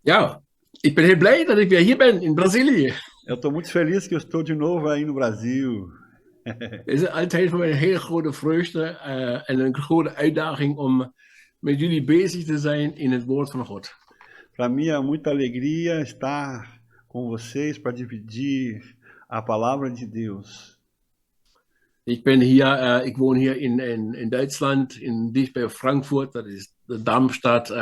Ja, ik ben heel blij dat ik weer hier ben in Brazilië. Eu estou muito feliz que eu estou de novo aí no Brasil. Het is altijd voor mij een hele grote vreugde en een grote uitdaging om met jullie bezig te zijn in het woord van God. Para mim é muita alegria estar com vocês para dividir a palavra de Deus. Ik woon hier in Duitsland, dicht bij Frankfurt. Dat is de Darmstadt,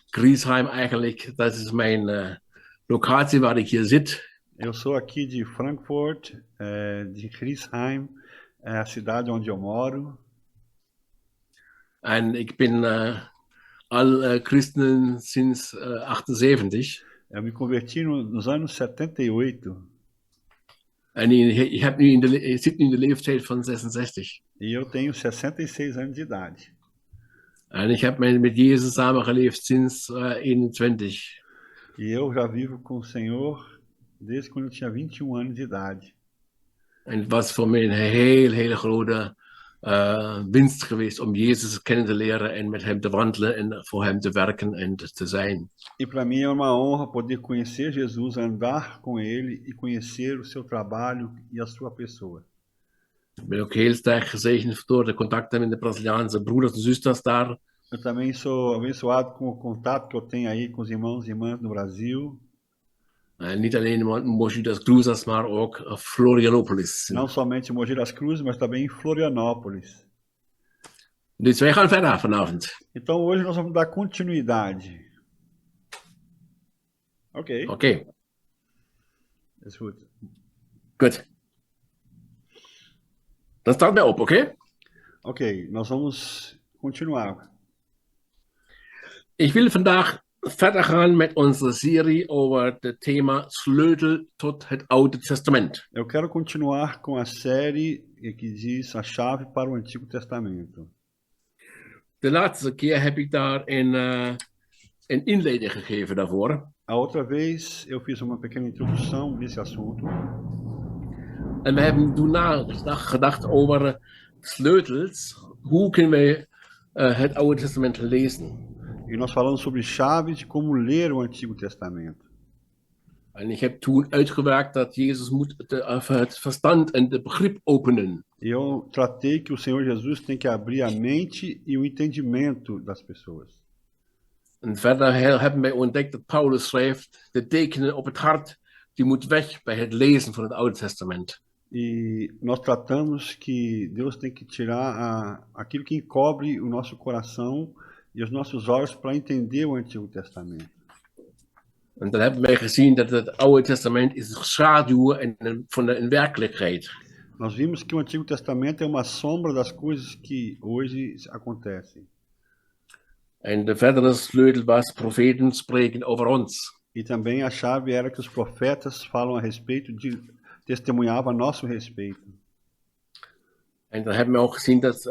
Griesheim eigenlijk. Dat is mijn locatie waar ik hier zit. Eu sou aqui de Frankfurt, de Griesheim, é a cidade onde eu moro. En ik ben al christen sinds 78. Eu me converti nos anos 78 En ik zit nu in de leeftijd van 66. e eu tenho 66 anos de idade. En ik heb met Jezus samengeleefd sinds 21. E eu já vivo com o Senhor desde quando eu tinha 21 anos de idade. En het was voor mij een hele grote winst geweest om Jezus kennen te leren en met hem te wandelen en voor hem te werken en te zijn. E para mim é uma honra poder conhecer Jesus, andar com Ele e conhecer o seu trabalho e a sua pessoa. Ik ben ook heel sterk gezegend door de contacten met de Braziliaanse broeders en zusters daar. Eu também sou abençoado com o contato que eu tenho aí com os irmãos e irmãs no Brasil. En niet alleen Mogi das Cruzes, maar ook Florianopolis. Não somente em Mogi das Cruzes, mas também em Florianópolis. Dus wij gaan verder vanavond. Então hoje nós vamos dar continuidade. Ok, Oké, is goed. goed. Dan staat mij op, oké? Ok, nós vamos continuar. Ik wil vandaag verder gaan met onze serie over het thema sleutel tot het Oude Testament. Eu quero continuar com a série que diz a chave para o Antigo Testamento. De laatste keer heb ik daar een inleiding gegeven daarvoor. A outra vez eu fiz uma pequena introdução nesse assunto. En we hebben toen nagedacht over sleutels. Hoe kunnen we het Oude Testament lezen? E nós falamos sobre chaves de como ler o Antigo Testamento. En ik heb toen uitgewerkt dat Jezus moet het verstand en het begrip openen. Eu tratei que o Senhor Jesus tem que abrir a mente e o entendimento das pessoas. En verder hebben wij ontdekt dat Paulus schrijft, de tekenen op het hart, die moet weg bij het lezen van het Oude Testament. E nós tratamos que Deus tem que tirar aquilo que encobre o nosso coração e os nossos olhos para entender o Antigo Testamento. En dan hebben wij gezien dat het Oude Testament is een schaduw van de werkelijkheid. Nós vimos que o Antigo Testamento é uma sombra das coisas que hoje acontecem. En de verdere sleutel was, profeten spreken over ons. E também a chave era que os profetas falam a respeito testemunhavam a nosso respeito. En dan hebben we ook gezien dat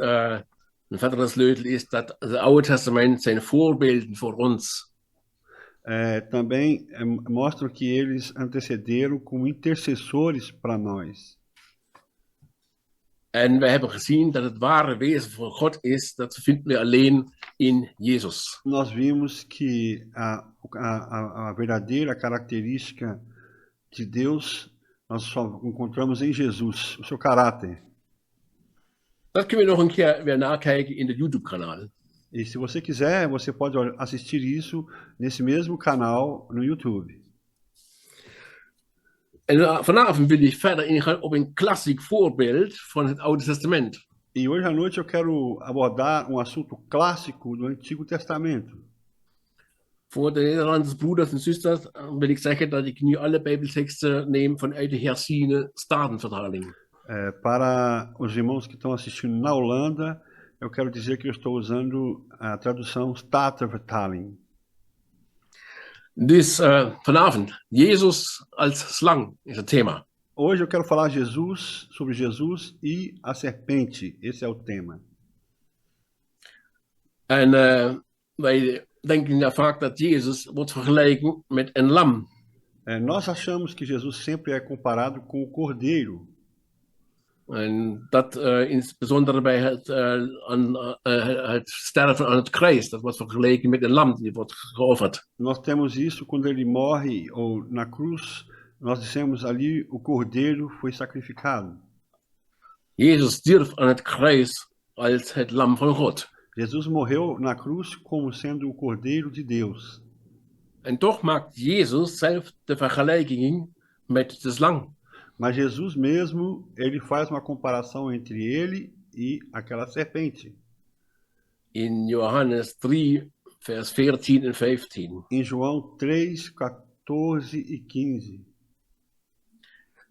een verdere sleutel is dat het Oude Testament zijn voorbeelden voor ons. Também mostram que eles antecederam como intercessores para nós. En we hebben gezien dat het ware wezen van God is, dat vinden we alleen in Jezus. Nós vimos que a verdadeira característica de Deus nós só encontramos em Jesus, o seu caráter. Dat kunnen we nog een keer weer nakijken in het YouTube-kanaal. E se você quiser, você pode assistir isso nesse mesmo canal no YouTube. En vanavond wil ik verder ingaan op een klassiek voorbeeld van het Oude Testament. E hoje à noite eu quero abordar assunto clássico do Antigo Testamento. Voor de Nederlandse broeders en zusters wil ik zeggen dat ik nu alle Bijbelteksten neem vanuit de herziene Statenvertaling. Para os irmãos que estão assistindo na Holanda, eu quero dizer que eu estou usando a tradução Statenvertaling. Dus vanavond, Jezus als slang is het thema. Hoje eu quero falar sobre Jesus e a serpente. Esse é o tema. En wij denken ja vaak dat Jezus wordt vergeleken met een lam. Nós achamos que Jesus sempre é comparado com o cordeiro. En dat insbesondere bij het sterven aan het kruis. Dat wordt vergeleken met een lam die wordt geofferd. Nós temos isso quando ele morre ou na cruz, nós dissemos ali o cordeiro foi sacrificado. Jezus stierf aan het kruis als het lam van God. Jesus morreu na cruz como sendo o cordeiro de Deus. En toch maakt Jezus zelf de vergelijking met de slang. Mas Jesus mesmo, ele faz uma comparação entre ele e aquela serpente. In Johannes 3, vers 14 en 15. Em João 3, 14 e 15.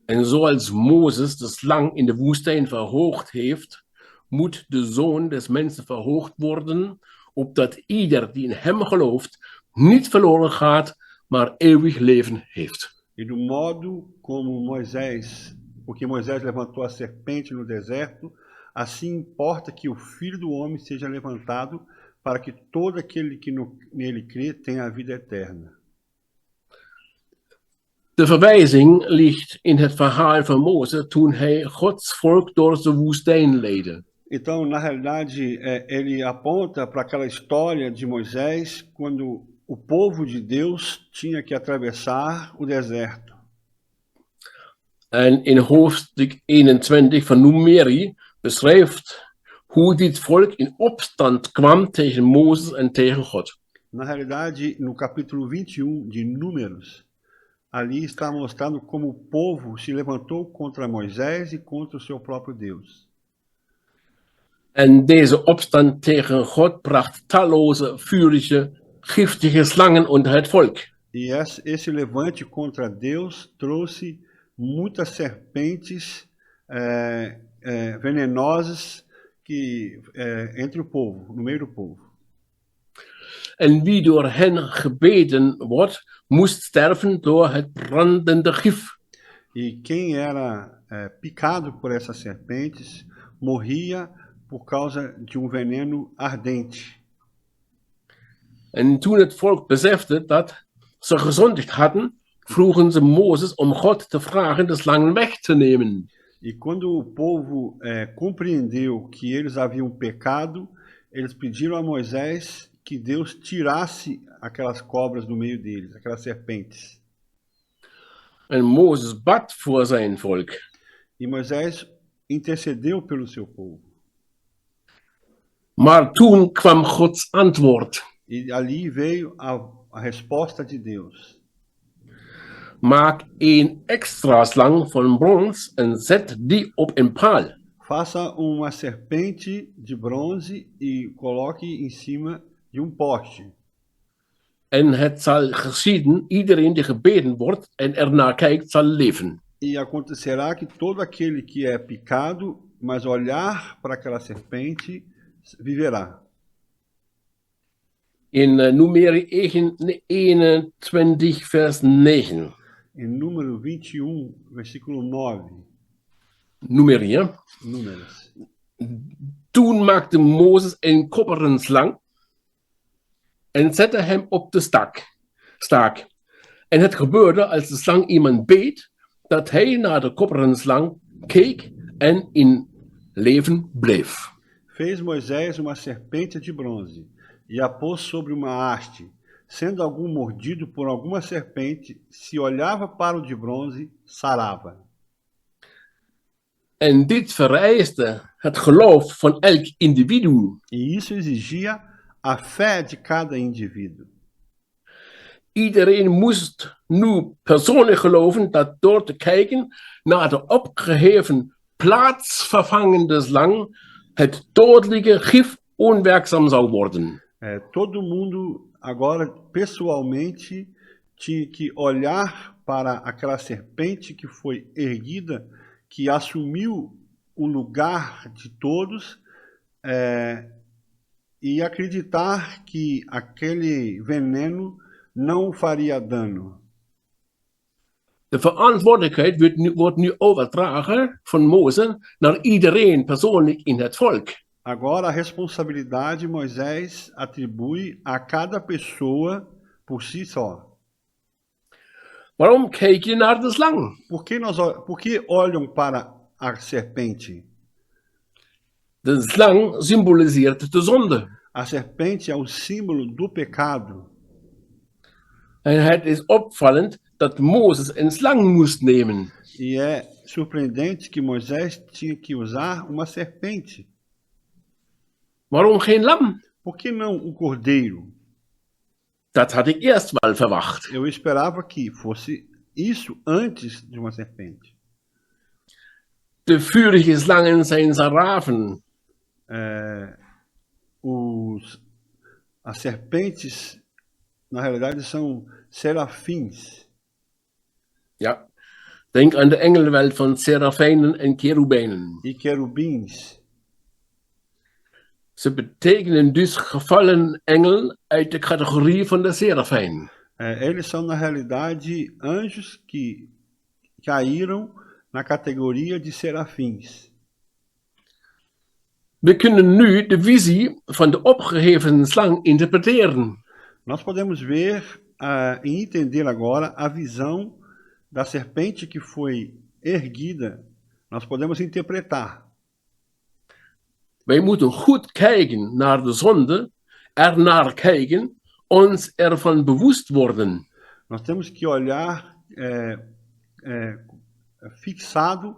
En zoals Mozes de slang in de woestijn verhoogd heeft, moet de Zoon des Mensen verhoogd worden, opdat ieder die in hem gelooft niet verloren gaat, maar eeuwig leven heeft. E do modo como Moisés, porque Moisés levantou a serpente no deserto, assim importa que o Filho do Homem seja levantado, para que todo aquele que nele crê tenha a vida eterna. De verwijzing ligt in het verhaal van Mozes toen hij Gods volk door de woestijn leidde. Então, na realidade, ele aponta para aquela história de Moisés, quando o povo de Deus tinha que atravessar o deserto. En in hoofdstuk 21 van Numeri beschrijft hoe dit volk in opstand kwam tegen Mozes en tegen God. Na realidade, no capítulo 21 de Números, ali está mostrando como o povo se levantou contra Moisés e contra o seu próprio Deus. En deze opstand tegen God bracht talloze, vurige, giftige slangen onder het volk. E esse levante contra Deus trouxe muitas serpentes venenosas entre o povo, no meio do povo. En wie door hen gebeden wordt, moest sterven door het brandende gif. E quem era picado por essas serpentes morria por causa de veneno ardente. En toen het volk besefte dat ze gezondigd hadden, vroegen ze Mozes om God te vragen de slangen weg te nemen. E quando o povo compreendeu que eles haviam pecado, eles pediram a Moisés que Deus tirasse aquelas cobras do meio deles, aquelas serpentes. En Mozes bad voor zijn volk. E Moisés intercedeu pelo seu povo. Maar toen kwam Gods antwoord. E ali veio a resposta de Deus. Maak een extra slang van brons en zet die op een paal. Faça uma serpente de bronze e coloque em cima de poste. En het zal geschieden, iedereen die gebeden wordt en ernaar kijkt, zal leven. E acontecerá que todo aquele que é picado, mas olhar para aquela serpente, viverá. In Numeri 21, vers 9. Em número 21, versículo 9. Numeri, hè? Números. Toen maakte Mozes een koperen slang en zette hem op de staak. En het gebeurde als de slang iemand beet, dat hij naar de koperen slang keek en in leven bleef. Fez Moisés uma serpente de bronze e a pôs sobre uma haste. Sendo algum mordido por alguma serpente, se olhava para o de bronze, sarava. En dit vereiste het geloof van elk individu. E isso exigia a fé de cada indivíduo. Iedereen moest nu persoonlijk geloven dat door te kijken naar de opgeheven plaatsvervangende slang het dodelijke gif onwerkzaam zou worden. Todo mundo agora pessoalmente tinha que olhar para aquela serpente que foi erguida, que assumiu o lugar de todos, e acreditar que aquele veneno não faria dano. De verantwoordelijkheid wordt nu overdragen van Mozes naar iedereen persoonlijk in het volk. Agora a responsabilidade Moisés atribui a cada pessoa por si só. Waarom kijk je naar de slang? Por que olham para a serpente? De slang symboliseert de zonde. A serpente é o símbolo do pecado. En het is opvallend dat Mozes een slang moest nemen. E é surpreendente que Moisés tinha que usar uma serpente. Waarom geen lam? Por que não o cordeiro? Dat had ik eerst wel verwacht. Eu esperava que fosse isso antes de uma serpente. De vurige slangen zijn serafen. As serpentes, na realidade, são serafins. Ja. Denk aan de engelenwelt van serafijnen en cherubijnen. E querubins. Ze betekenen dus gevallen engel uit de categorie van de serafijn. Eles são, na realidade, anjos que caíram na categoria de serafins. We kunnen nu de visie van de opgeheven slang interpreteren. Nós podemos ver e entender agora a visão da serpente que foi erguida. Nós podemos interpretar. Wij moeten goed kijken naar de zonde, ernaar kijken, ons ervan bewust worden. Nós temos que olhar fixado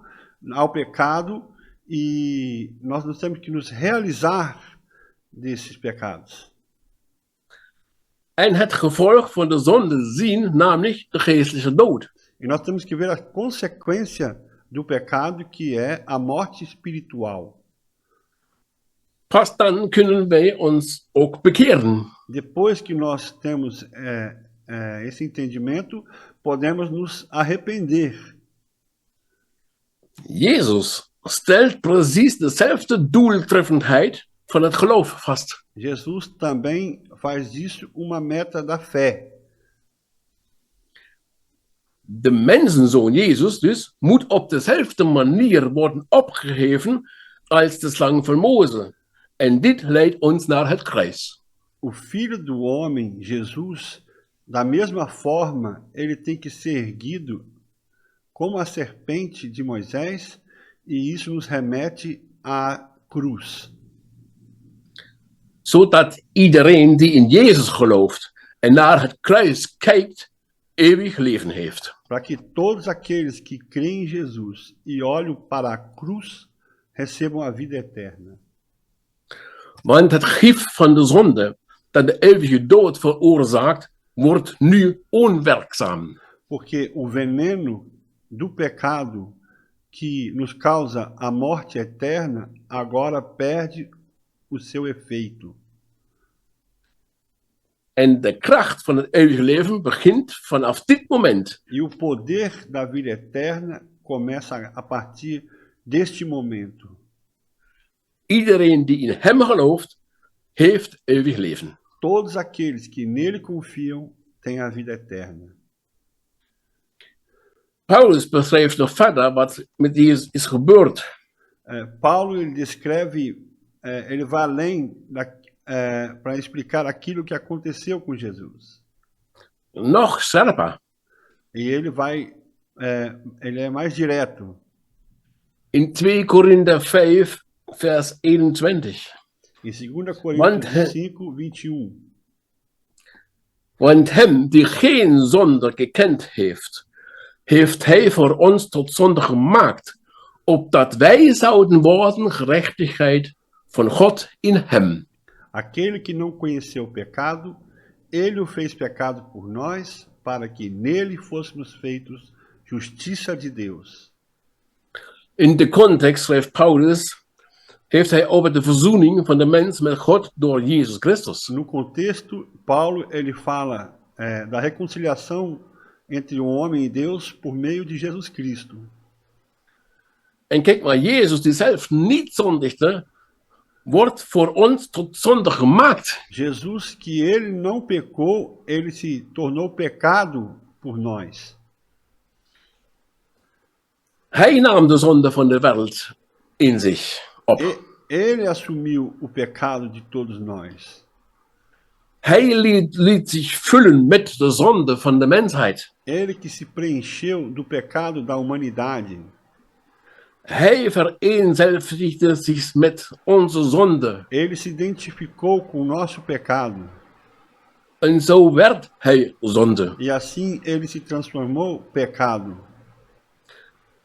ao pecado e nós temos que nos realizar desses pecados. En het gevolg van de zonde zien, namelijk de geestelijke dood. E nós temos que ver a consequência do pecado, que é a morte espiritual. Pas dan kunnen wij ons ook bekeren. Depois que nós temos esse entendimento, podemos nos arrepender. Jezus stelt precies dezelfde doeltreffendheid van het geloof vast. Jesus também faz disso uma meta da fé. De mensenzoon Jezus dus moet op dezelfde manier worden opgeheven als de slang van Mozes. En dit leidt ons naar het kruis. O Filho do Homem, Jesus, da mesma forma, ele tem que ser erguido como a serpente de Moisés, e isso nos remete à cruz. Zodat iedereen die in Jezus gelooft en naar het kruis kijkt, eeuwig leven heeft. Para que todos aqueles que creem em Jesus e olham para a cruz recebam a vida eterna. Want het gif van de zonde dat de eeuwige dood veroorzaakt, wordt nu onwerkzaam. Porque o veneno do pecado que nos causa a morte eterna agora perde o seu efeito. En de kracht van het eeuwige leven begint vanaf dit moment. E o poder da vida eterna começa a partir deste momento. Iedereen die in hem gelooft, heeft eeuwig leven. Todos aqueles que nele confiam têm a vida eterna. Paulus beschrijft nog verder wat met Jezus is gebeurd. Paulo ele descreve, ele vai além para explicar aquilo que aconteceu com Jesus. Nog scherper. E ele é mais direto. In 2 Korinther 5, vers 21. Em 2 Coríntios 5, 21. Want hem die geen zonde gekend heeft, heeft hij voor ons tot zonde gemaakt, opdat wij zouden worden gerechtigheid van God in hem. Aquele que não conheceu o pecado, ele o fez pecado por nós, para que nele fôssemos feitos justiça de Deus. In de context schrijft Paulus, heeft hij over de verzoening van de mens met God door Jezus Christus. No contexto, Paulo ele fala da reconciliação entre o homem e Deus por meio de Jesus Cristo. En kijk maar, Jezus die zelf niet zondigde, wordt voor ons tot zonde gemaakt. Jesus, que ele não pecou, ele se tornou pecado por nós. Hij nam de zonde van de wereld in zich op. Ele assumiu o pecado de todos nós. Hij liet zich vullen met de zonde van de mensheid. Ele que se preencheu do pecado da humanidade. Hij vereenzelvigde zich met onze zonde. Ele se identificou com o nosso pecado. En zo werd hij zonde. E assim ele se transformou pecado.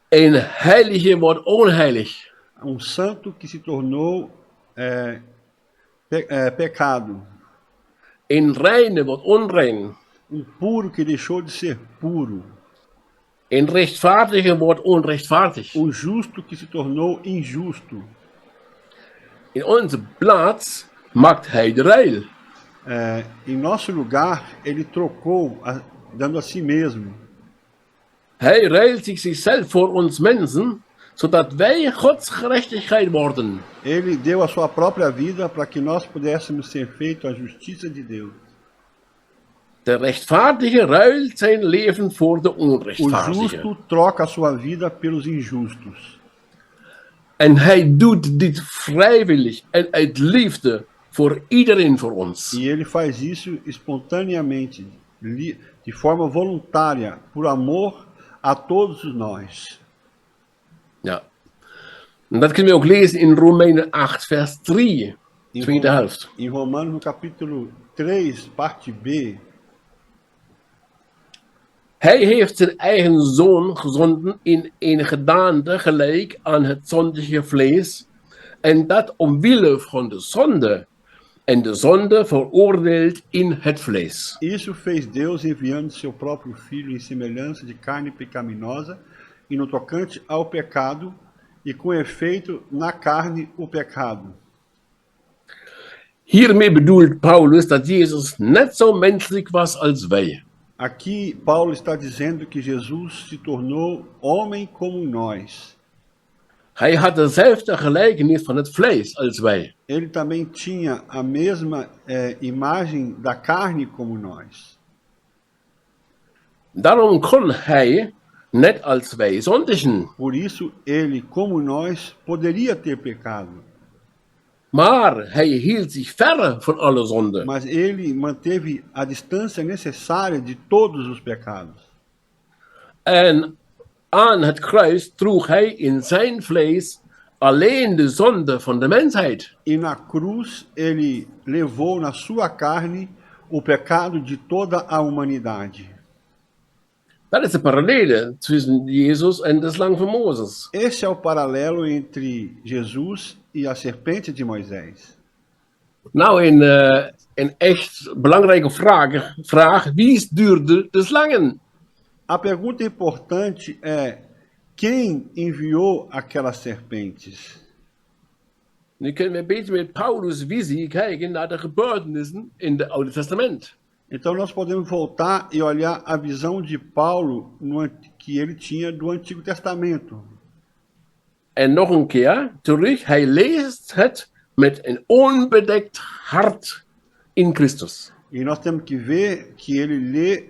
Een heilige wordt onheilig. Santo que se tornou pecado. Een reine wordt onrein. Puro que deixou de ser puro. Een rechtvaardige wordt onrechtvaardig. Justo que se tornou injusto. In onze plaats maakt hij de ruil. Em nosso lugar, ele trocou, dando a si mesmo. Hij ruilt zichzelf voor ons mensen, zodat wij Gods gerechtigheid worden. Ele deu a sua própria vida para que nós pudéssemos ser feitos a justiça de Deus. De rechtvaardige ruilt zijn leven voor de O onrechtvaardige. justo troca a sua vida pelos injustos. En hij doet dit vrijwillig en uit liefde voor iedereen voor ons. E ele faz isso espontaneamente, de forma voluntária, por amor a todos nós. Ja. En dat kunnen we ook lezen in Romeinen 8, vers 3, tweede helft. Em Romanos, no capítulo 3, parte B, Hij heeft zijn eigen zoon gezonden in een gedaante gelijk aan het zondige vlees, en dat omwille van de zonde, en de zonde veroordeeld in het vlees. isso fez Deus enviando seu próprio Filho em semelhança de carne pecaminosa e no tocante ao pecado, e com efeito na carne o pecado. Hiermee bedoelt Paulus dat Jezus net zo menselijk was als wij. Aqui Paulo está dizendo que Jesus se tornou homem como nós. Hij had dezelfde gelijkenis van het vlees als wij. Ele também tinha a mesma imagem da carne como nós. Daarom kon hij, net als wij, zondigen. Por isso ele, como nós, poderia ter pecado. Maar hij hield zich verre van alle zonde. Mas ele manteve a distância necessária de todos os pecados. En aan het kruis droeg hij in zijn vlees alleen de zonde van de mensheid. E na cruz ele levou na sua carne o pecado de toda a humanidade. Dat is de parallele tussen Jezus en de slang van Mozes. Esse é o paralelo entre Jesus e a serpente de Moisés. Nou, een echt belangrijke vraag. Wie stuurde de slangen? A pergunta importante é: quem enviou aquelas serpentes? Nu kunnen we een beetje met Paulus' visie kijken naar de gebeurtenissen in het Oude Testament. Então nós podemos voltar e olhar a visão de Paulo que ele tinha do Antigo Testamento. En nog een keer terug, hij leest het met een onbedekt hart in Christus. E nós temos que ver que ele lê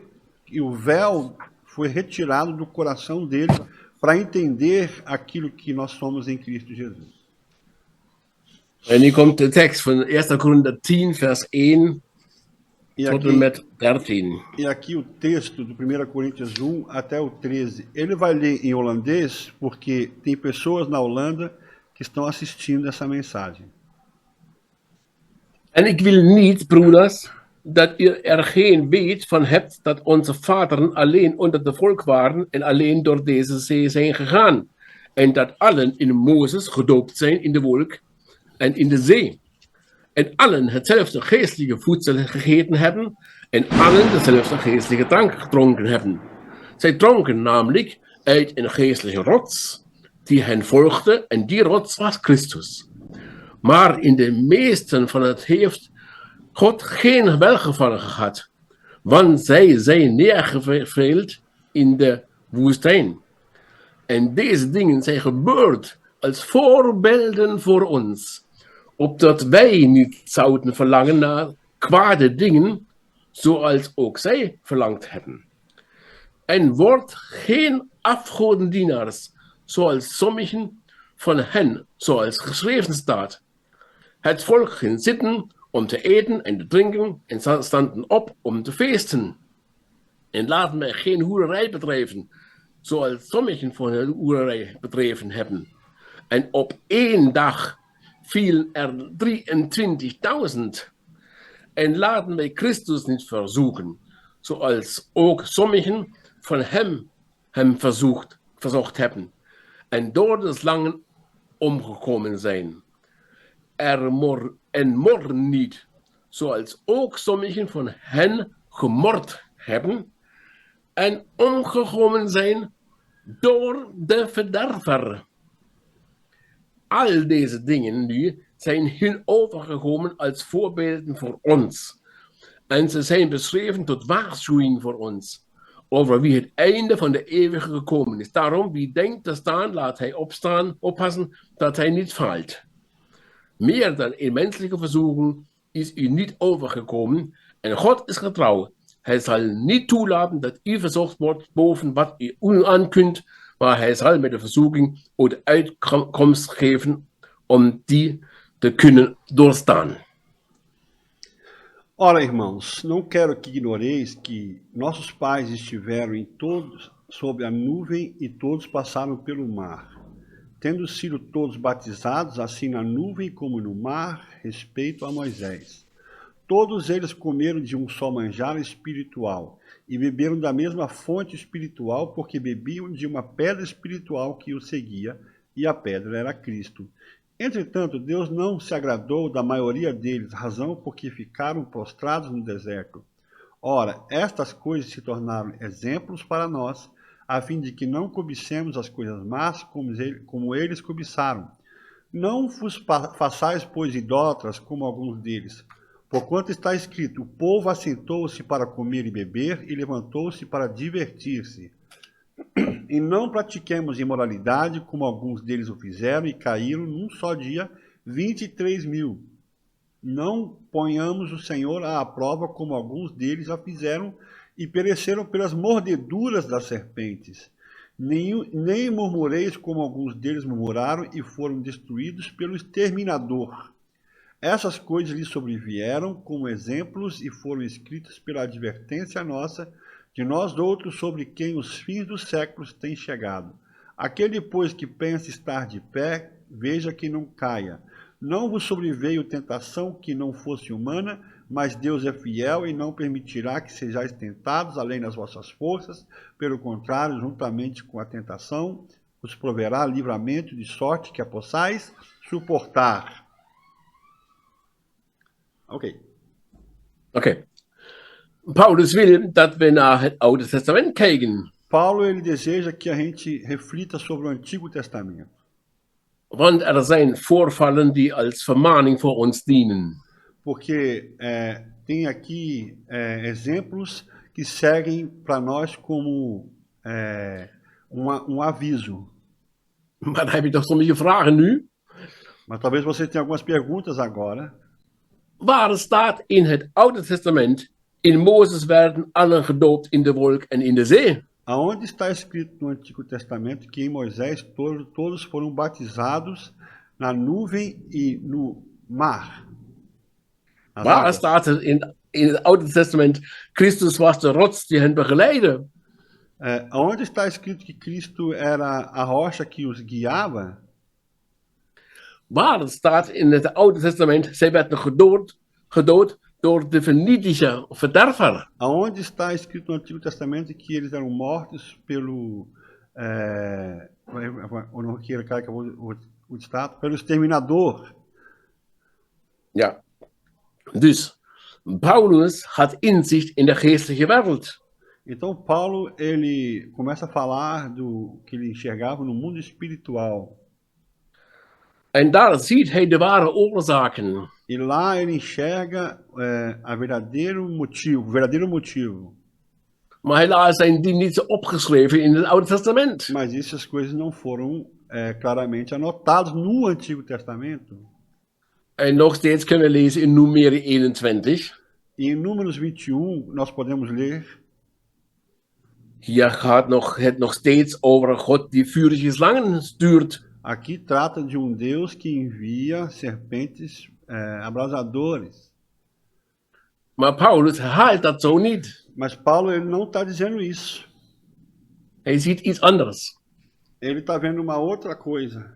que o véu foi retirado do coração dele para entender aquilo que nós somos em Cristo Jesus. En hier komt de tekst van 1 Korinther 10, vers 1 tot en met 13. E aqui o texto do 1 Coríntios 1 até o 13. Ele vai ler em holandês porque tem pessoas na Holanda que estão assistindo essa mensagem. En ik wil niet, broeders, dat u er geen weet van hebt dat onze vaderen alleen onder de volk waren en alleen door deze zee zijn gegaan. En dat allen in Mozes gedoopt zijn in de wolk en in de zee. En allen hetzelfde geestelijke voedsel gegeten hebben en allen dezelfde geestelijke drank gedronken hebben. Zij dronken namelijk uit een geestelijke rots die hen volgde en die rots was Christus. Maar in de meesten van het heeft God geen welgevallen gehad, want zij zijn neergeveeld in de woestijn. En deze dingen zijn gebeurd als voorbeelden voor ons, opdat wij niet zouden verlangen naar kwade dingen, zoals ook zij verlangd hebben. En wordt geen afgodendienaars, zoals sommigen van hen, zoals geschreven staat. Het volk ging zitten om te eten en te drinken en standen op om te feesten. En laten wij geen hoererij bedrijven, zoals sommigen van hen hoererij bedreven hebben. En op één dag vielen er 23.000. En laten wij Christus niet verzoeken, zoals ook sommigen van hem verzocht hebben. En door de slangen omgekomen zijn. En morgen niet, zoals ook sommigen van hen gemoord hebben en omgekomen zijn door de verderver. Al deze dingen nu zijn hun overgekomen als voorbeelden voor ons. En ze zijn beschreven tot waarschuwing voor ons, over wie het einde van de eeuwige gekomen is. Daarom, wie denkt te staan, laat hij oppassen dat hij niet valt. Meer dan een menselijke verzoeking is u niet overgekomen en God is getrouw. Hij zal niet toelaten dat u verzocht wordt boven wat u aankunt, maar hij zal met de verzoeking ook de uitkomst geven om die te kunnen doorstaan. Ora, irmãos, não quero que ignoreis que nossos pais estiveram todos sob a nuvem e todos passaram pelo mar, tendo sido todos batizados, assim na nuvem como no mar, respeito a Moisés. Todos eles comeram de um só manjar espiritual e beberam da mesma fonte espiritual, porque bebiam de uma pedra espiritual que os seguia, e a pedra era Cristo. Entretanto, Deus não se agradou da maioria deles, razão porque ficaram prostrados no deserto. Ora, estas coisas se tornaram exemplos para nós, a fim de que não cobicemos as coisas más como eles cobiçaram. Não vos façais, pois, idólatras como alguns deles. Porquanto está escrito, o povo assentou-se para comer e beber e levantou-se para divertir-se. E não pratiquemos imoralidade, como alguns deles o fizeram, e caíram num só dia 23.000. Não ponhamos o Senhor à prova, como alguns deles a fizeram, e pereceram pelas mordeduras das serpentes. Nem murmureis, como alguns deles murmuraram, e foram destruídos pelo exterminador. Essas coisas lhes sobrevieram como exemplos e foram escritas pela advertência nossa, de nós outros, sobre quem os fins dos séculos têm chegado. Aquele, pois, que pensa estar de pé, veja que não caia. Não vos sobreveio tentação que não fosse humana, mas Deus é fiel e não permitirá que sejais tentados além das vossas forças. Pelo contrário, juntamente com a tentação, vos proverá livramento de sorte que a possais suportar. Ok. Paulus wil dat we naar het Oude Testament kijken. Paulo ele deseja que a gente reflita sobre o Antigo Testamento. Want er zijn voorvallen die als vermaning voor ons dienen. Porque tem aqui exemplos que seguem para nós como aviso. Maar dan heb je toch sommige vragen nu. Mas talvez você tenha algumas perguntas agora. Waar staat in het Oude Testament, in Mozes werden allen gedoopt in de wolk en in de zee? Aonde está escrito no Antigo Testamento que em Moisés todos foram batizados na nuvem e no mar? Waar staat er in het Oude Testament, Christus was de rots die hen begeleidde? Aonde está escrito que Cristo era a rocha que os guiava? Waar staat in het Oude Testament, zij werden gedood door de vernietiger, verderfer? Aonde está escrito no Antigo Testamento que eles eram mortos pelo pelo exterminador? Ja. Dus Paulus had inzicht in de geestelijke wereld. Então Paulo ele começa a falar do que ele enxergava no mundo espiritual. En daar ziet hij de ware oorzaken. E lá ele enxerga o verdadeiro motivo. Maar helaas zijn die niet opgeschreven in het Oude Testament. Mas essas coisas não foram claramente anotadas no Antigo Testamento. En nog steeds kunnen we lezen in Numeri 21. E em Números 21 nós podemos ler. Hier gaat het nog steeds over God die vurige slangen stuurt. Aqui trata de Deus que envia serpentes abrasadores. Maar Paulus herhaalt dat zo niet. Mas Paulo ele não está dizendo isso. Hij ziet iets anders. Ele está vendo uma outra coisa.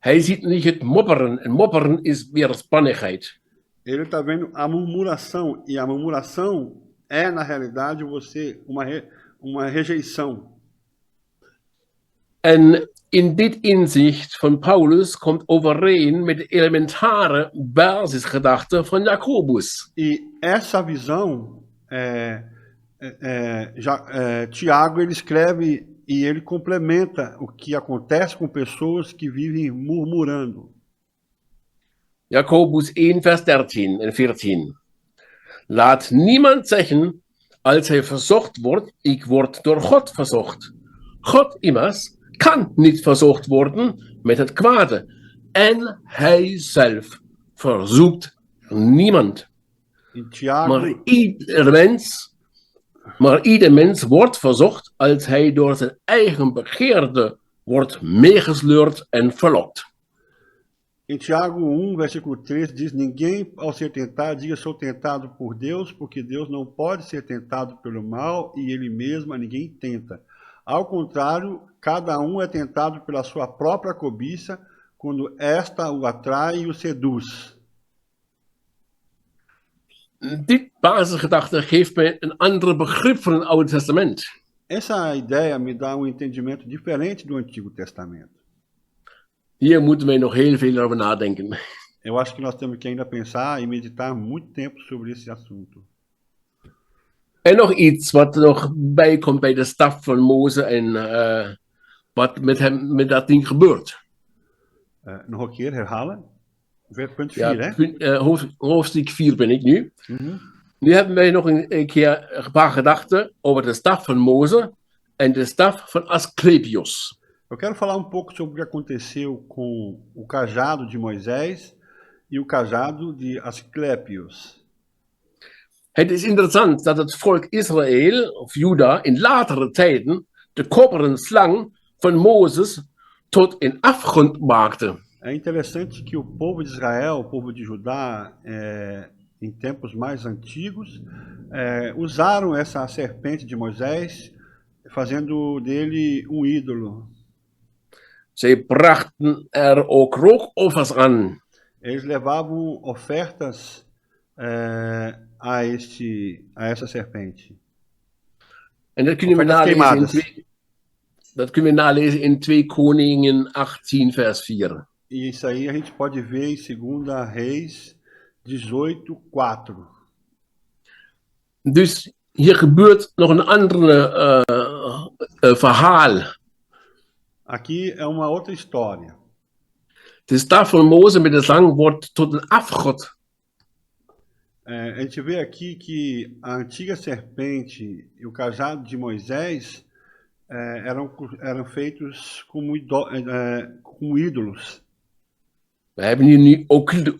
Hij ziet niet het mopperen. En mopperen is weerspannigheid. Ele está vendo a murmuração, e a murmuração é, na realidade, uma rejeição. En in dit inzicht van Paulus komt overeen met de elementare basisgedachte van Jacobus. E essa visão, Tiago ele escreve e ele complementa o que acontece com pessoas que vivem murmurando. Jacobus 1, vers 13 en 14. Laat niemand zeggen, als hij verzocht wordt, ik word door God verzocht. God immers kan niet verzocht worden met het kwade. En hij zelf verzoekt niemand. E Tiago, maar ieder mens wordt verzocht als hij door zijn eigen begeerte wordt meegesleurd en verlokt. em Tiago 1, versículo 13, diz: ninguém ao ser tentado diga sou tentado por Deus, porque Deus não pode ser tentado pelo mal e ele mesmo a ninguém tenta. Ao contrário, cada um é tentado pela sua própria cobiça, quando esta o atrai e o seduz. Dit basisgedachte geeft mij een ander begrip van het Oude Testament. Essa ideia me dá um entendimento diferente do Antigo Testamento. Hier moeten wij nog heel veel over nadenken. Eu acho que nós temos que ainda pensar e meditar muito tempo sobre esse assunto. En nog iets wat er nog bij komt bij de staf van Mozes en wat met dat ding gebeurt. Nog een keer herhalen. Punt 4, Ja, hè? hoofdstuk 4 ben ik nu. Nu hebben wij nog een keer een paar gedachten over de staf van Mozes en de staf van Asclepios. Eu quero falar um pouco sobre o que aconteceu com o cajado de Moisés e o cajado de Asclepios. Het is interessant dat het volk Israël, of Juda, in latere tijden de koperen slang van Mozes tot een afgrond maakte. É interessante que o povo de Israel, o povo de Judá, em tempos mais antigos, usaram essa serpente de Moisés, fazendo dele um ídolo. Zij brachten er ook rookoffers aan. Eles levavam ofertas a essa serpente. En dat kunnen we nalezen in 2 Koningen 18, vers 4. E isso aí a gente pode ver em 2 Reis 18:4. Dus hier gebeurt nog een andere verhaal. Aqui é uma outra história. De staf van Mozes met de slang wordt tot een afgod. A gente vê aqui que a antiga serpente e o cajado de Moisés eram feitos como ídolos. We hebben hier nu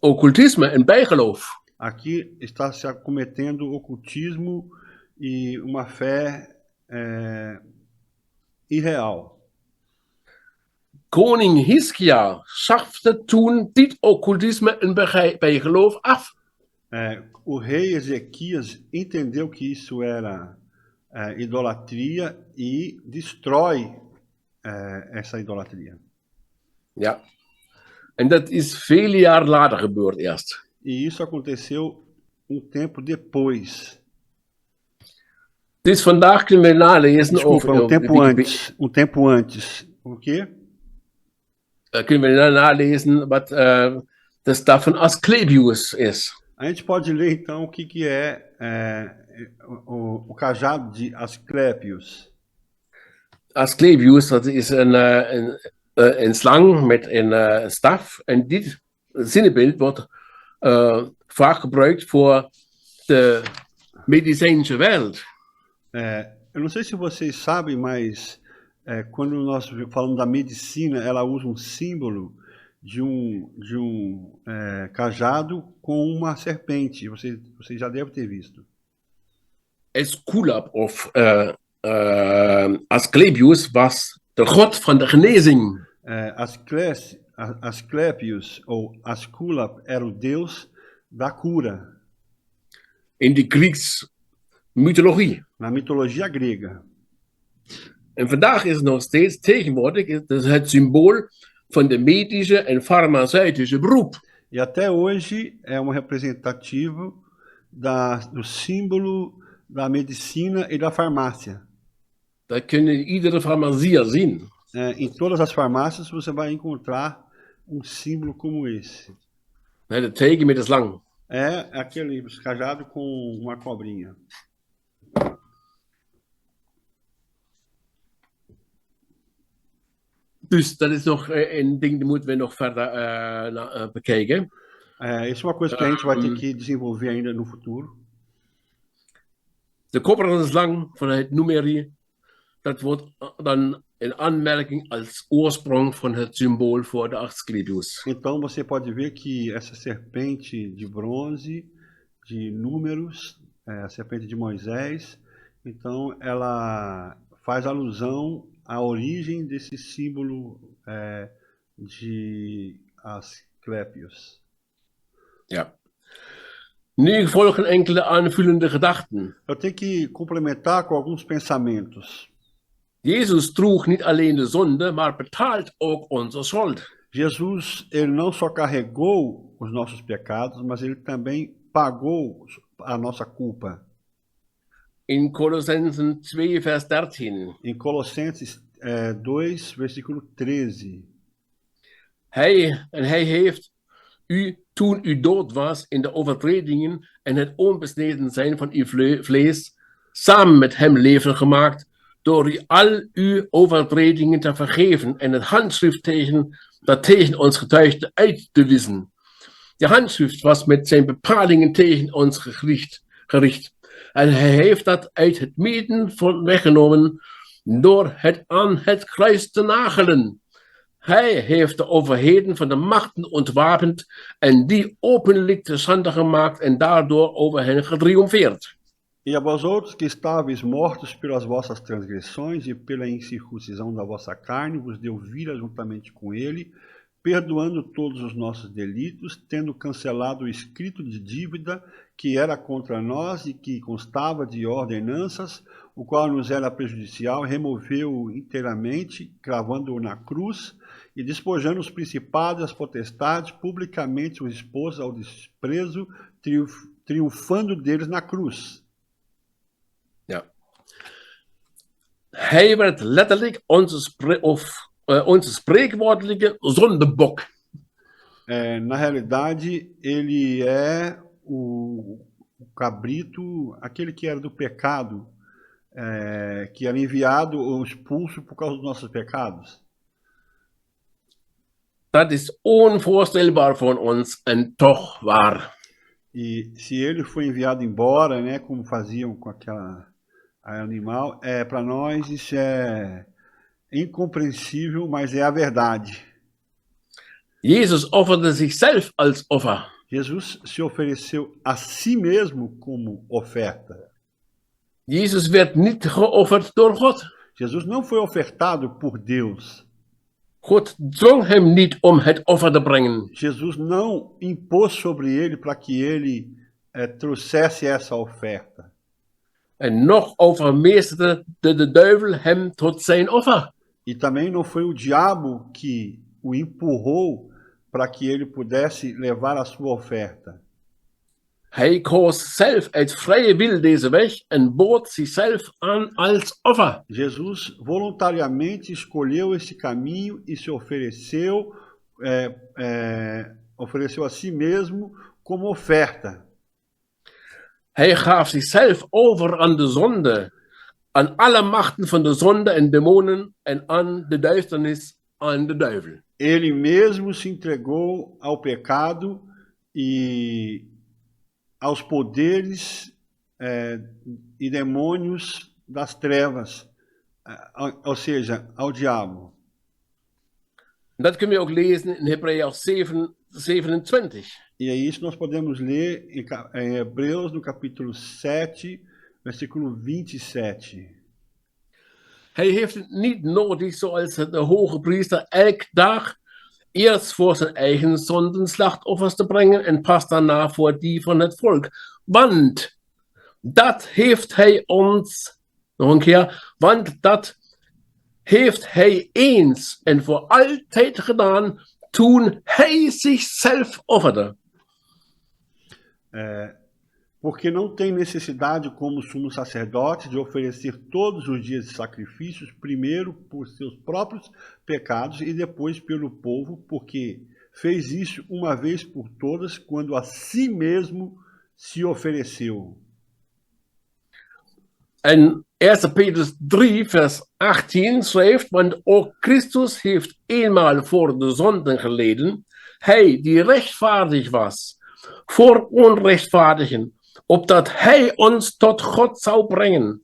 occultisme en bijgeloof. Aqui está se cometendo ocultismo e uma fé irreal. Koning Hiskia schafte toen dit occultisme en bijgeloof af. O rei Ezequias entendeu que isso era idolatria e destrói essa idolatria. Ja. En dat is vele jaar later gebeurd eerst. E isso aconteceu tempo depois. Dus vandaag kunnen we nalezen Desculpa, um tempo antes. O quê? Kunnen we nalezen wat de staf van Asclepius is. A gente pode ler então o que é o cajado de Asclepius. Asclepius, dat is een slang met een staf. En dit zinnebeeld wordt vaak gebruikt voor de medicijnische wereld. Eu não sei se vocês sabem, mas quando nós falamos da medicina, ela usa um símbolo de um cajado com uma serpente. Você já deve ter visto. Esculap of Asclepius was de god van de genezing. Asclepius ou Asculap era o deus da cura. In de Griekse mythologie. Na mitologia grega. En vandaag is het nog steeds tegenwoordig het symbool van de medische en farmaceutische beroep. E até hoje é um representativo do símbolo da medicina e da farmácia. Dat kun je in iedere farmacie zien. Em todas as farmácias você vai encontrar um símbolo como esse. De teken met de slang. É aquele cajado com uma cobrinha. Dus dat is nog een ding, die moeten we nog verder bekijken. Isso é uma coisa que a gente vai ter que desenvolver ainda no futuro. De koperen slang van het numerie, dat wordt dan in aanmerking als oorsprong van het symbool voor de Asclepius. Então você pode ver que essa serpente de bronze, de números, a serpente de Moisés, então ela faz alusão à origem desse símbolo de Asclepius. Ja. Nu volgen enkele aanvullende gedachten. Eu tenho que complementar com alguns pensamentos. Jezus droeg niet alleen de zonde, maar betaalt ook onze schuld. Jesus, ele não só carregou os nossos pecados, mas ele também pagou a nossa culpa. In Colossensen 2, vers 13. Em Colossenses 2, versículo 13. Hij heeft u, toen u dood was in de overtredingen en het onbesneden zijn van uw vlees, samen met hem leven gemaakt, door u al uw overtredingen te vergeven en het handschriftteken dat tegen ons getuigde uit te wissen. De handschrift was met zijn bepalingen tegen ons gericht. En hij heeft dat uit het midden weggenomen door het aan het kruis te nagelen. Hij heeft de overheden van de machten ontwapend en die openlijk te schande gemaakt en daardoor over hen getriomfeerd. E a vós outros que estáveis mortos pelas vossas transgressões e pela incircuncisão da vossa carne, vos deu vida juntamente com ele, perdoando todos os nossos delitos, tendo cancelado o escrito de dívida que era contra nós e que constava de ordenanças, o qual nos era prejudicial, removeu-o inteiramente, cravando-o na cruz e despojando os principados e as potestades, publicamente os expôs ao desprezo, triunfando deles na cruz. Ja. Hij werd letterlijk onze spreekwoordelijke zondebok. Na realidade, ele é o cabrito, aquele que era do pecado, que era enviado ou expulso por causa dos nossos pecados. Dat is onvoorstelbaar voor ons en toch waar. E se ele foi enviado embora, né, como faziam com aquela animal, para nós isso é incompreensível, mas é a verdade. Jezus offerde zichzelf als offer. Jesus se ofereceu a si mesmo como oferta. Jezus werd niet geofferd door God. Jesus não foi ofertado por Deus. God dwong hem niet om het offer te brengen. Jesus não impôs sobre ele para que ele trouxesse essa oferta. En nog overmeesterde de duivel hem tot zijn offer. E também não foi o diabo que o empurrou para que ele pudesse levar a sua oferta. Hij koos zelf uit vrije wil deze weg en bood zichzelf aan als offer. Jesus voluntariamente escolheu esse caminho e se ofereceu, ofereceu a si mesmo como oferta. Hij gaf zichzelf over aan de zonde, aan alle machten van de zonde en demonen en aan de duisternis, aan de duivel. Ele mesmo se entregou ao pecado e aos poderes e demônios das trevas, ou seja, ao diabo. Dat kun je ook lezen in Hebreeërs 7, 27. E é isso nós podemos ler em Hebreus, no capítulo 7, versículo 27. Hij heeft het niet nodig zoals de hoge priester elke dag eerst voor zijn eigen zonden slachtoffers te brengen en pas daarna voor die van het volk. Want dat heeft hij ons, nog een keer, want dat heeft hij eens en voor altijd gedaan toen hij zichzelf offerde. Porque não tem necessidade, como sumo sacerdote, de oferecer todos os dias sacrifícios, primeiro por seus próprios pecados e depois pelo povo, porque fez isso uma vez por todas, quando a si mesmo se ofereceu. En 1 Petrus 3, vers 18 schrijft, want ook Christus heeft eenmaal voor de zonden geleden, hij die rechtvaardig was, voor onrechtvaardigen, opdat hij ons tot God zou brengen.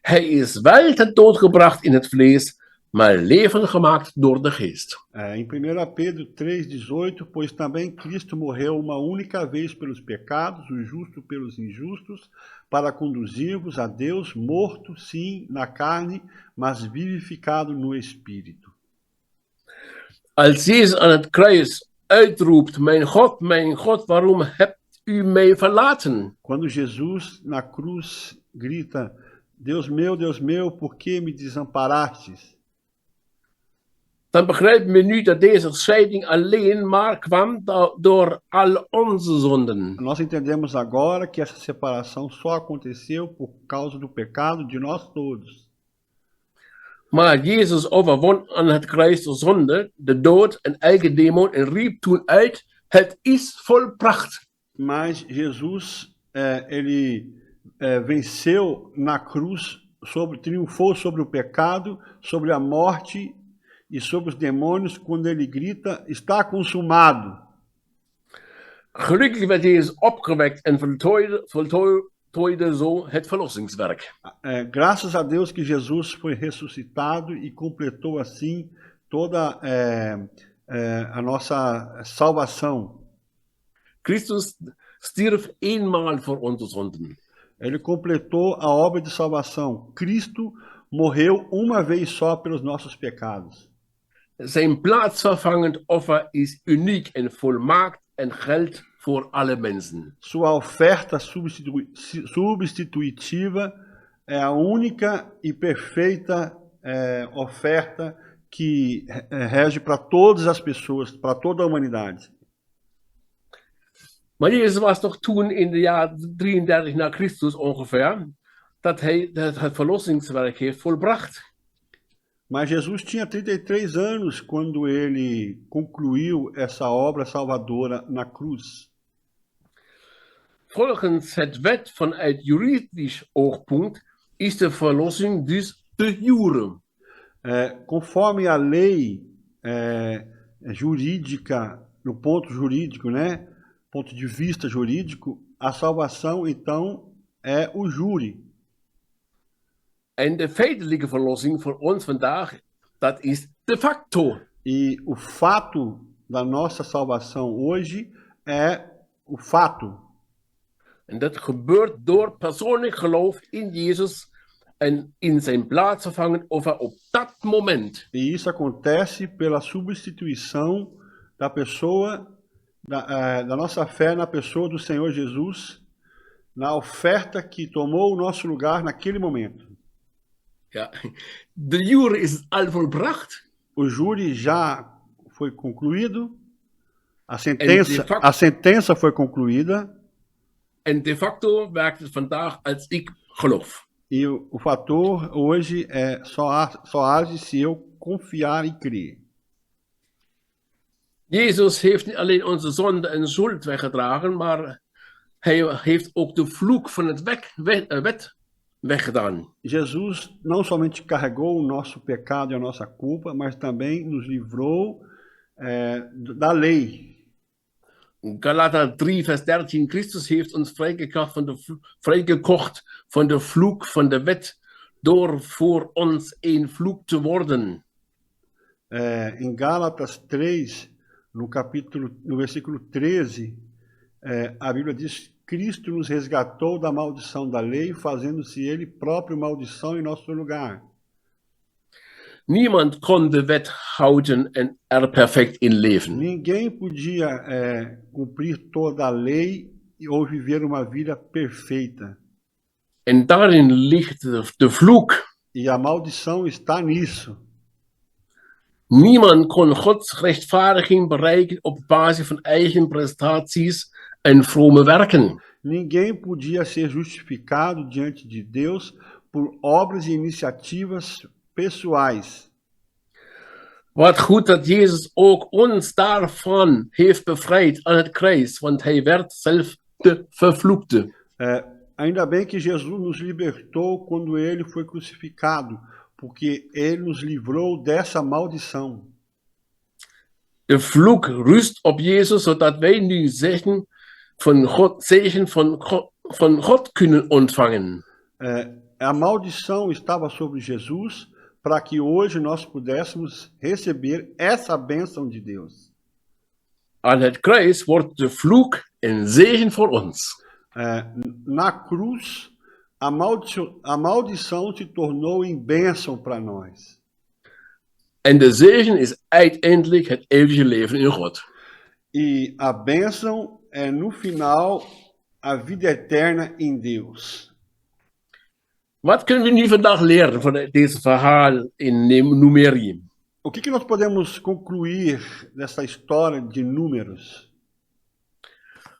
Hij is wel ten dood gebracht in het vlees, maar leven gemaakt door de geest. Em 1 Pedro 3,18, pois também Cristo morreu uma única vez pelos pecados, o justo pelos injustos, para conduzir-vos a Deus, morto, sim, na carne, mas vivificado no Espírito. Als Jezus aan het kruis uitroept, mijn God, waarom hebt u mij verlaten? Quando Jesus na cruz grita, Deus meu, por que me desamparastes? Dan begrijpen we nu dat deze scheiding alleen maar kwam door al onze zonden. Nós entendemos agora que essa separação só aconteceu por causa do pecado de nós todos. Maar Jezus overwon aan het kruis de zonde, de dood en elke demon en riep toen uit, het is volbracht. Mas Jesus, venceu na cruz, triunfou sobre o pecado, sobre a morte e sobre os demônios, quando ele grita, está consumado. Gelukkig werd Jezus opgewekt en voltooide zo het verlossingswerk. Graças a Deus que Jesus foi ressuscitado e completou assim toda a nossa salvação. Christus stierf eenmaal voor onze zonden. Ele completou a obra de salvação. Cristo morreu uma vez só pelos nossos pecados. Zijn plaatsvervangend offer is uniek en volmaakt en geldt voor alle mensen. Sua oferta substitutiva é a única e perfeita oferta que rege para todas as pessoas, para toda a humanidade. Maar Jezus was toch toen in de jaar 33 na Christus ongeveer, dat hij het verlossingswerk heeft volbracht. Mas Jesus tinha 33 anos quando ele concluiu essa obra salvadora na cruz. Volgens het wet vanuit juridisch oogpunt is de verlossing dus de jure. Conforme a lei jurídica, no ponto jurídico, né? Ponto de vista jurídico, a salvação então é o júri. En de feitelijke verlossing voor ons vandaag, dat is de facto. E o fato da nossa salvação hoje é o fato. En dat gebeurt door persoonlijk geloof in Jezus en in zijn plaatsvervangend offer op dat moment. E isso acontece pela substituição da pessoa, da nossa fé na pessoa do Senhor Jesus, na oferta que tomou o nosso lugar naquele momento. Ja, de jure is al volbracht. O júri já foi concluído, a sentença foi concluída. En de facto werkt het vandaag als ik geloof. E o fator hoje só age se eu confiar e crer. Jezus heeft niet alleen onze zonde en schuld weggedragen, maar hij heeft ook de vloek van het wet weggedaan. Jesus não somente carregou o nosso pecado e a nossa culpa, mas também nos livrou da lei. Galater 3, vers 13, Christus heeft ons vrijgekocht van de vloek van de wet, door voor ons een vloek te worden. Em Gálatas 3, no versículo 13, a Bíblia diz: Cristo nos resgatou da maldição da lei, fazendo-se ele próprio maldição em nosso lugar. Niemand kon de wet houden en perfect in leven. Ninguém podia cumprir toda a lei ou viver uma vida perfeita. En daarin ligt de vloek. E a maldição está nisso. Niemand kon Gods rechtvaardiging bereiken op basis van eigen prestaties en vrome werken. Ninguém podia ser justificado diante de Deus por obras e iniciativas pessoais. Wat goed dat Jezus ook ons daarvan heeft bevrijd aan het kruis, want hij werd zelf de vervloekte. Ainda bem que Jesus nos libertou quando ele foi crucificado, porque ele nos livrou dessa maldição. De vloek rust op Jezus, zodat wij nu zegen van God kunnen ontvangen. A maldição estava sobre Jesus para que hoje nós pudéssemos receber essa bênção de Deus. Aan het kruis wordt de vloek een zegen voor ons. Na cruz, a maldição se tornou em bênção para nós. En de zegen is uiteindelijk het eeuwige leven in God. E a bênção é, no final, a vida eterna em Deus. Wat kunnen we nu vandaag leren van deze verhaal in Numerium? O que nós podemos concluir dessa história de Números?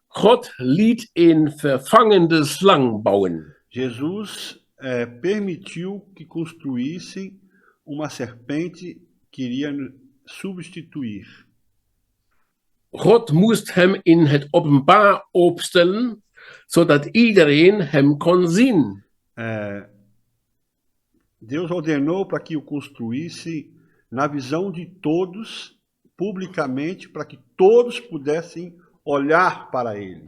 God liet een vervangende slang bouwen. Jesus permitiu que construíssem uma serpente que iria substituir. God moest hem in het openbaar opstellen, zodat iedereen hem kon zien. Deus ordenou para que o construísse na visão de todos, publicamente, para que todos pudessem olhar para ele.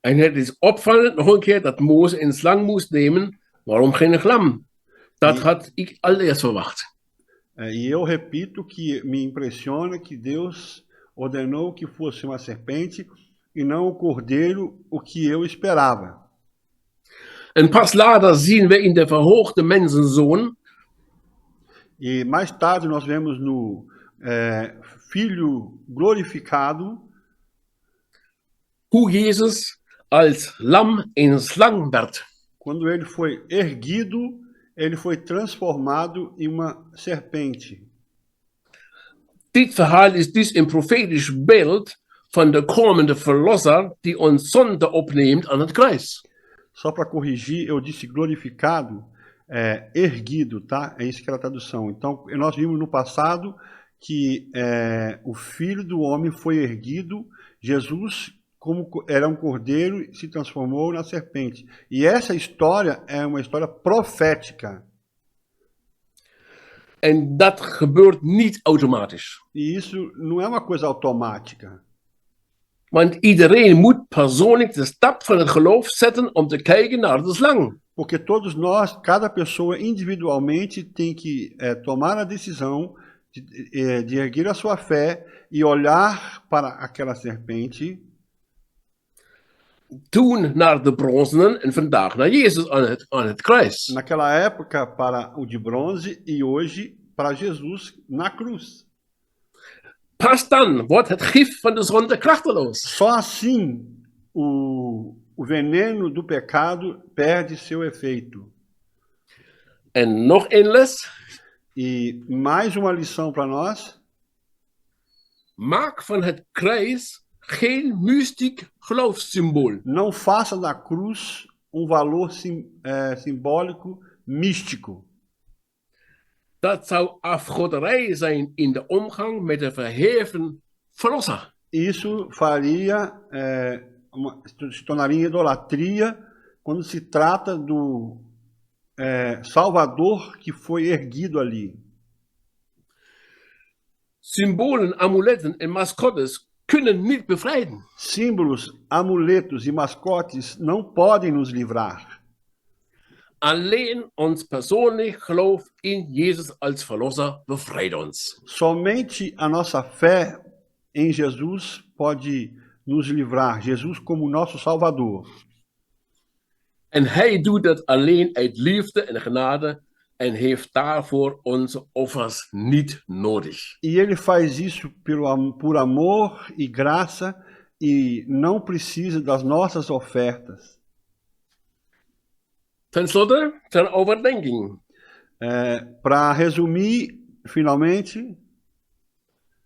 En het is opvallend nog een keer dat Mozes een slang moest nemen. Waarom geen lam? Dat had ik allereerst verwacht. E eu repito que me impressiona que Deus ordenou que fosse uma serpente e não o cordeiro, o que eu esperava. En pas later zien we in de verhoogde mensenzoon. E mais tarde nós vemos no Filho glorificado Hoe Jezus als lam een slang werd. Quando ele foi erguido, ele foi transformado em uma serpente. Dit verhaal is dus een profetisch beeld van de komende verlosser die ons zonde opneemt aan het kruis. Só para corrigir, eu disse glorificado, erguido, tá? É isso que era a tradução. Então, nós vimos no passado que o Filho do Homem foi erguido, Jesus, como era um cordeiro, se transformou na serpente. E essa história é uma história profética. En dat gebeurt niet automatisch. E isso não é uma coisa automática. Want iedereen moet persoonlijk de stap van het geloof zetten om te kijken naar de slang. Porque todos nós, cada pessoa individualmente tem que tomar a decisão de erguer a sua fé e olhar para aquela serpente. Toen naar de bronzenen en vandaag naar Jezus aan het kruis. Naquela época para o de bronze e hoje para Jesus na cruz. Pas dan wordt het gif van de zonde krachteloos. Só assim o veneno do pecado perde seu efeito. En nog een les. E mais uma lição para nós. Maak van het kruis geen mystiek geloofssymbool. Não faça da cruz valor simbólico místico. Dat zou afgoderij zijn in de omgang met de verheven verlosser. Isso faria, se tornaria idolatria quando se trata do Salvador que foi erguido ali. Symbolen, amuletten en mascottes kunnen niet bevrijden. Símbolos, amuletos e mascotes não podem nos livrar. Alleen ons persoonlijk geloof in Jezus als verlosser bevrijdt ons. Somente a nossa fé em Jesus pode nos livrar. Jesus como nosso Salvador. En hij doet dat alleen uit liefde en genade en heeft daarvoor onze offers niet nodig. E ele faz isso por amor e graça e não precisa das nossas ofertas. Ten slotte, ter overdenking. Para resumir, finalmente,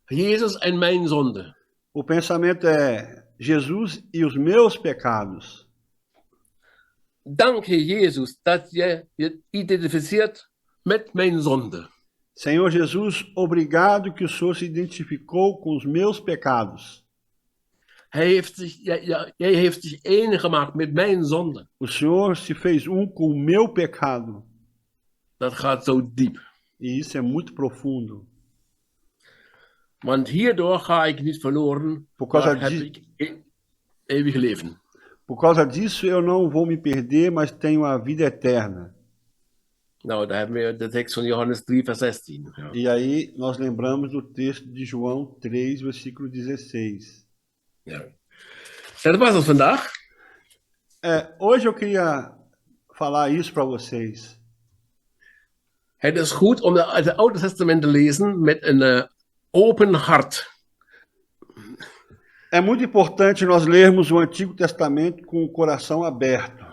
Jesus en mijn zonde. o pensamento é Jesus e os meus pecados. Dank Heer Jezus dat je je identificeert met mijn zonde. Senhor Jesus, obrigado que o Senhor se identificou com os meus pecados. Jij heeft zich één gemaakt met mijn zonde. O Senhor se fez com o meu pecado. Dat gaat zo diep. E isso é muito profundo. Want hierdoor ga ik niet verloren, Por causa maar heb de- ik eeuwig leven. Por causa disso, eu não vou me perder, mas tenho a vida eterna. Nou, daar hebben we de tekst van Johannes 3, vers 16. Ja. E aí nós lembramos do texto de João 3, versículo 16. Ja. Dat was het vandaag. Hoje eu queria falar isso para vocês. Het is goed om het Oude Testament te lezen met een open hart. É muito importante nós lermos o Antigo Testamento com o coração aberto.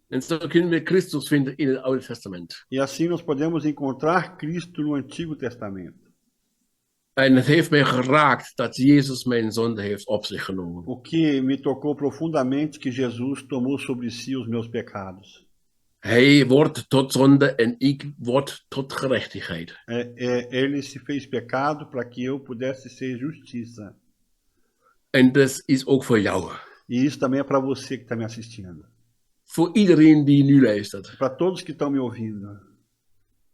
En zo kunnen we Christus vinden in het Oude Testament. E assim nós podemos encontrar Cristo no Antigo Testamento. En het heeft mij geraakt dat Jezus mijn zonde heeft op zich genomen. O que me tocou profundamente que Jesus tomou sobre si os meus pecados. Hij wordt tot zonde en ik word tot gerechtigheid. Ele se fez pecado para que eu pudesse ser justiça. En dat is ook voor jou. E isso também é para você que está me assistindo. Voor iedereen die nu luistert. Para todos que estão me ouvindo.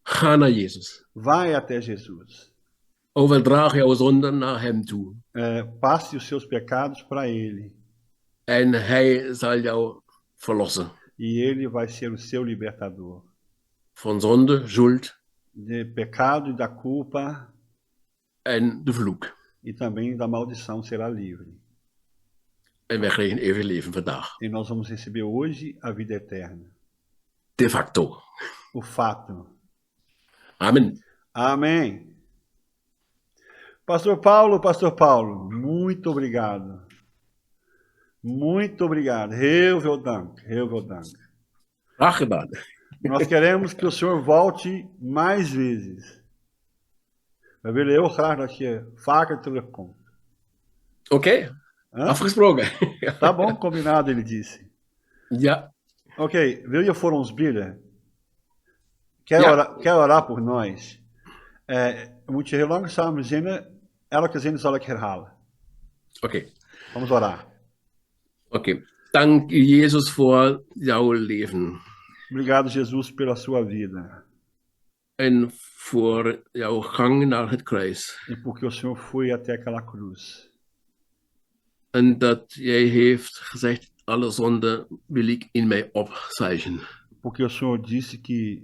Ga naar Jezus. Vai até Jesus. Overdraag jouw zonde naar hem toe. Passe os seus pecados para Ele. En hij zal jou verlossen. E Ele vai ser o seu libertador. Van zonde, schuld De pecado e da culpa. en de vloek. E também da maldição será livre. En wij krijgen eeuwig leven vandaag. E nós vamos receber hoje a vida eterna. De facto. O fato. Amen. Amém. Pastor Paulo, muito obrigado. Muito obrigado. Heel veel dank. Heel veel dank. Graag gedaan. Nós queremos que o senhor volte mais vezes. We willen heel graag dat je vaker terugkomt. Oké, afgesproken. Tá bom, combinado, ele disse. Ja. Ok, wil je voor ons bidden? Quer orar por nós? Moet je heel langzaam zinnen. Elke zin zal ik herhalen. Oké. Vamos orar. Oké. Dank Jezus voor jouw leven. Obrigado, Jesus, pela sua vida. En voor jouw gang naar het kruis. E porque o Senhor foi até aquela cruz. En dat jij heeft gezegd, alle zonde wil ik in mij opzuigen. Porque o Senhor disse que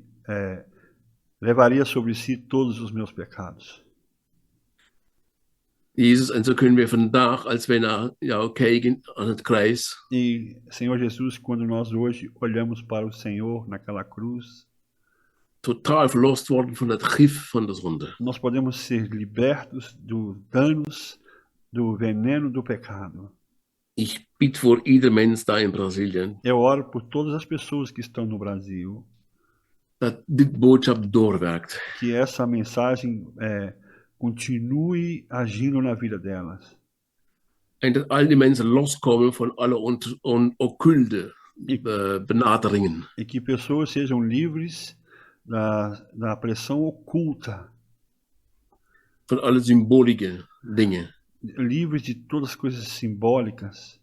levaria sobre si todos os meus pecados. Jezus, en zo kunnen we vandaag, als wij naar jou kijken aan het kruis. E, Senhor Jesus, quando nós hoje olhamos para o Senhor naquela cruz, Totaal verlost worden van het gif van de zonde. nós podemos ser libertos dos danos, do veneno do pecado. Ik bid voor ieder mens daar in Brazilië Eu oro por todas as pessoas que estão no Brasil, dat dit boodschap doorwerkt. que essa mensagem continue agindo na vida delas. En dat al die mensen loskomen van alle occulte benaderingen. E que pessoas sejam livres da pressão oculta, Van alle symbolieke dingen. livres de todas as coisas simbólicas,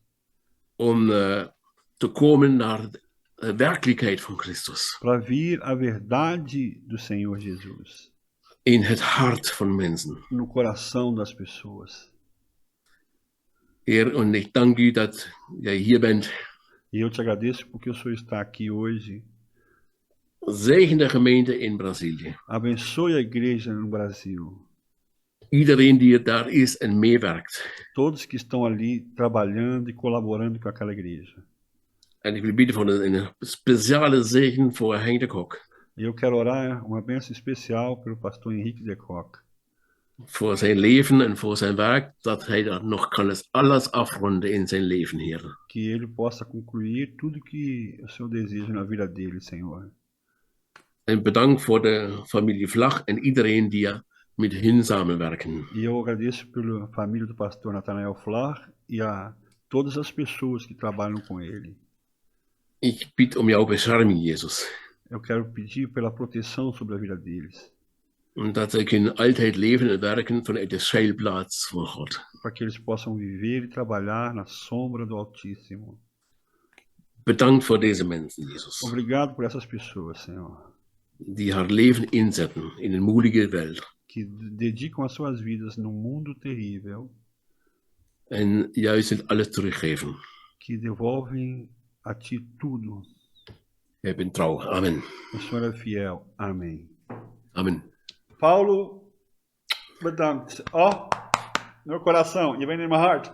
Om te komen naar de werkelijkheid van Christus. para vir a verdade do Senhor Jesus In het hart van mensen. no coração das pessoas. Heer, en ik dank u dat jij hier bent. E eu te agradeço porque o Senhor está aqui hoje. Zegen de gemeente in Brazilië. Abençoe a igreja no Brasil. Iedereen die daar is en meewerkt. Todos que estão ali trabalhando e colaborando com aquela igreja. En ik wil bidden voor een speciale zegen voor Henk de Kok. E eu quero orar uma bênção especial pelo pastor Henrique de Kock. Voor zijn leven en voor zijn werk, dat hij dat nog kan alles afronden in zijn leven, Heer. Que ele possa concluir tudo que o Senhor deseja na vida dele, Senhor. En bedankt voor de familie Vlag en iedereen die er met hen samenwerken. E eu agradeço pela família do pastor Natanael Flar e a todas as pessoas que trabalham com ele. Ik bid om jouw bescherming, Jezus. Eu quero pedir pela proteção sobre a vida deles, En dat zij kunnen altijd leven en werken vanuit de schuilplaats van God. para que eles possam viver e trabalhar na sombra do Altíssimo. Bedankt voor deze mensen, Jezus. Obrigado por essas pessoas, Senhor, Die haar leven inzetten in een moeilijke wereld. que dedicam as suas vidas num mundo terrível, En juist het alles teruggeven. que devolvem a Ti tudo. Jij bent trouw. Amen. O Senhor é fiel. Amém. Amen. Paulo, bedankt. Ó, meu coração, you been in my heart.